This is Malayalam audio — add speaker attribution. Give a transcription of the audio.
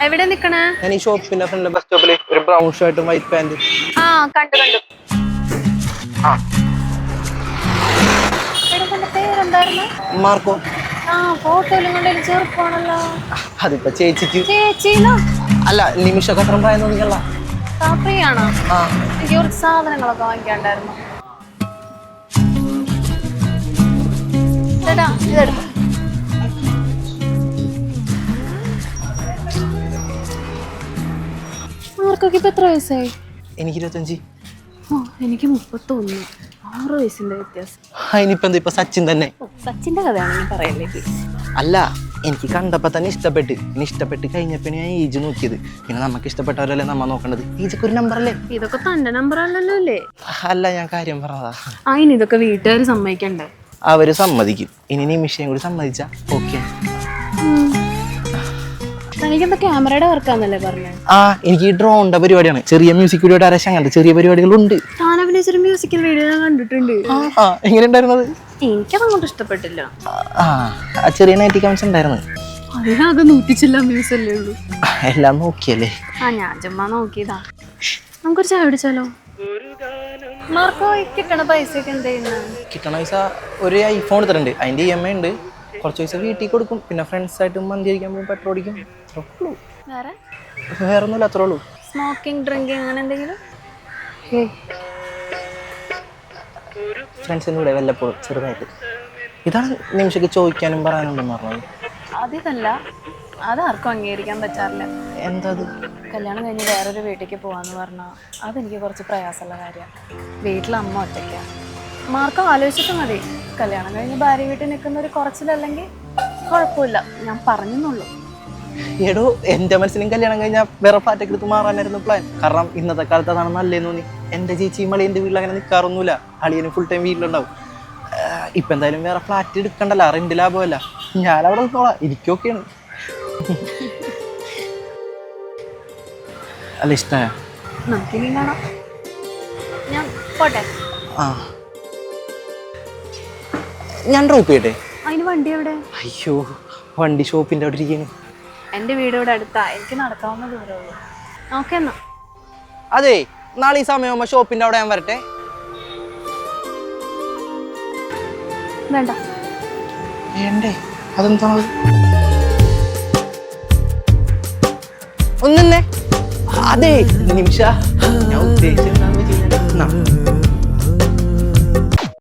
Speaker 1: എവിടെ നിക്കണേ?
Speaker 2: ഞാൻ ഈ ഷോപ്പിന്റെ ഫ്രണ്ടിലെ ബസ് സ്റ്റോപ്പില് ഒരു ബ്രൗൺ ഷർട്ടും വൈറ്റ് പാന്റും.
Speaker 1: ആ കണ്ടു. പേരെന്തായിരുന്നു?
Speaker 2: മാർക്കോ.
Speaker 1: ആ ഫോട്ടോയിലും കണ്ടതിൽ ചെറുപ്പാണല്ലോ.
Speaker 2: അതിപ്പോ ചേച്ചിക്ക്.
Speaker 1: ചേച്ചിന്നോ?
Speaker 2: അല്ല, നിമിഷക്കത്രം പ്രായം തോന്നിക്കല്ല.
Speaker 1: ഫ്രീ ആണോ?
Speaker 2: ആ,
Speaker 1: എനിക്ക് കുറച്ച് സാധനങ്ങളൊക്കെ വാങ്ങിക്കാണ്ടായിരുന്നു. ചേട്ടാ ഇതെടുത്തു. മാർക്കൊക്കെ ഇപ്പൊ എത്ര വയസ്സായി?
Speaker 2: എനിക്ക് 25.
Speaker 1: ഓ എനിക്ക് 31. 6 വയസ്സിന്റെ വ്യത്യാസം.
Speaker 2: അതിനിപ്പോ എന്താ, ഇപ്പൊ സച്ചിൻ തന്നെ.
Speaker 1: സച്ചിന്റെ കഥയാണെങ്കിൽ പറയല്ലേ പ്ലീസ്.
Speaker 2: അല്ല, എനിക്ക് കണ്ടപ്പോ തന്നെ ഇഷ്ടപ്പെട്ട്. ഇനി ഇഷ്ടപ്പെട്ട് കഴിഞ്ഞപ്പോ ഞാൻ ഏജ് നോക്കിയത്. പിന്നെ നമുക്ക് ഇഷ്ടപ്പെട്ടവരല്ലേ നമ്മ നോക്കേണ്ടത്. ഏജൊക്കെ ഒരു നമ്പർ അല്ലേ?
Speaker 1: ഇതൊക്കെ തന്റെ നമ്പർ അല്ലല്ലോ അല്ലേ?
Speaker 2: അല്ല, ഞാൻ കാര്യം പറഞ്ഞതാ.
Speaker 1: അതിന് ഇതൊക്കെ വീട്ടുകാർ സമ്മതിക്കണ്ടേ?
Speaker 2: അവര് സമ്മതിക്കും. ഇനി നിമിഷം കൂടി സമ്മതിച്ചാ ഓക്കെ.
Speaker 1: എനിക്കെന്താ ക്യാമറയുടെ വർക്കാന്നല്ലേ പറഞ്ഞേ?
Speaker 2: ആ, എനിക്ക് ഈ ഡ്രോണിന്റെ പരിപാടിയാണ്. ചെറിയ മ്യൂസിക് വീഡിയോ അരശ, അങ്ങനത്തെ ചെറിയ പരിപാടികളുണ്ട്.
Speaker 1: താൻ അഭിനയിച്ചൊരു മ്യൂസിക്കൽ വീഡിയോ ഞാൻ കണ്ടിട്ടുണ്ട്.
Speaker 2: എങ്ങനെ ഉണ്ടായിരുന്നത്?
Speaker 1: എനിക്കതങ്ങോട്ട് ഇഷ്ടപ്പെട്ടില്ല.
Speaker 2: ആ ചെറിയ നൈറ്റി കമൻസ് ഉണ്ടായിരുന്നു.
Speaker 1: അതിനാകെ 100 വ്യൂസ് അല്ലേ ഉള്ളൂ.
Speaker 2: എല്ലാം നോക്കിയല്ലേ?
Speaker 1: ഞാൻ ചുമ്മാ നോക്കിയതാ. നമുക്കൊരു ചായ പിടിച്ചാലോ? മാർക്കോ കിട്ടണ പൈസയൊക്കെ എന്ത് ചെയ്യുന്ന?
Speaker 2: കിട്ടണ പൈസ ഒരു ഐഫോൺ എടുത്തിട്ടുണ്ട്. അതിന്റെ EMI ഉണ്ട്. കുറച്ച് പൈസ വീട്ടിൽ കൊടുക്കും. പിന്നെ ഫ്രണ്ട്സ് ആയിട്ട് മന്തി കഴിക്കാൻ പോകും, പെട്രോൾ അടിക്കും. വേറെ ഒന്നുമില്ല, അത്രേ ഉള്ളൂ.
Speaker 1: സ്മോക്കിംഗ് ഡ്രിങ്കിങ് അങ്ങനെ എന്തെങ്കിലും?
Speaker 2: ഫ്രണ്ട്സിൻ്റെ കൂടെ വല്ലപ്പോഴും ചെറുതായിട്ട്. ഇതാണ് നിമിഷക്ക് ചോദിക്കാനും പറയാനുണ്ടെന്ന് പറഞ്ഞത്.
Speaker 1: അതിതല്ല, അതാർക്കും അംഗീകരിക്കാൻ പറ്റാറില്ല.
Speaker 2: എന്താ അത്?
Speaker 1: കല്യാണം കഴിഞ്ഞ് വേറൊരു വീട്ടിലേക്ക് പോവാന്ന് പറഞ്ഞാൽ അതെനിക്ക് കുറച്ച് പ്രയാസമുള്ള കാര്യമാണ്. വീട്ടിൽ അമ്മ ഒറ്റയ്ക്കാണ്. മാർക്ക് ആലോചിച്ചിട്ട് മതി. കല്യാണം കഴിഞ്ഞ് ഭാര്യ വീട്ടിൽ നിൽക്കുന്ന ഒരു കുറച്ചിലല്ലെങ്കിൽ കുഴപ്പമില്ല, ഞാൻ പറഞ്ഞെന്നുള്ളൂ.
Speaker 2: എടോ, എൻ്റെ മനസ്സിലും കല്യാണം കഴിഞ്ഞാൽ വേറെ ഫ്ലാറ്റൊക്കെ എടുത്ത് മാറാനായിരുന്നു പ്ലാൻ. കാരണം ഇന്നത്തെ കാലത്ത് അതാണ് നല്ലതെന്ന് തോന്നി. എൻ്റെ ചേച്ചിയും അളിയൻ്റെ വീട്ടിൽ അങ്ങനെ നിൽക്കാറൊന്നുമില്ല. അളിയനും ഫുൾ ടൈം വീട്ടിലുണ്ടാവും. ഇപ്പം എന്തായാലും വേറെ ഫ്ലാറ്റ് എടുക്കണ്ടല്ല, റെന്റ് ലാഭമല്ല. ഞാനവിടെ നിന്നോളാം, എനിക്കൊക്കെയാണ്. അല്ല, ഇഷ്ടമായ
Speaker 1: നമുക്കിനി കാണാം. ഞാൻ പോട്ടെ.
Speaker 2: ആ, ഞാൻ ഡ്രോപ്പ് ചെയ്യട്ടെ?
Speaker 1: അതിന് വണ്ടി എവിടെ?
Speaker 2: അയ്യോ, വണ്ടി ഷോപ്പിൻ്റെ അവിടെ ഇരിക്കുന്നു.
Speaker 1: എൻ്റെ വീട് ഇവിടെ അടുത്താ, എനിക്ക് നടക്കാവുന്ന ദൂരമുള്ളൂ. ഓക്കെ എന്നാ.
Speaker 2: അതെ, നാളെ ഈ സമയമാകുമ്പോൾ ഷോപ്പിൻ്റെ അവിടെ ഞാൻ വരട്ടെ.
Speaker 1: വേണ്ട.
Speaker 2: വേണ്ടേ? അതെന്താണ്? ഒന്നെ. അതെ നിമിഷ, ഞാൻ ഉദ്ദേശിച്ചത്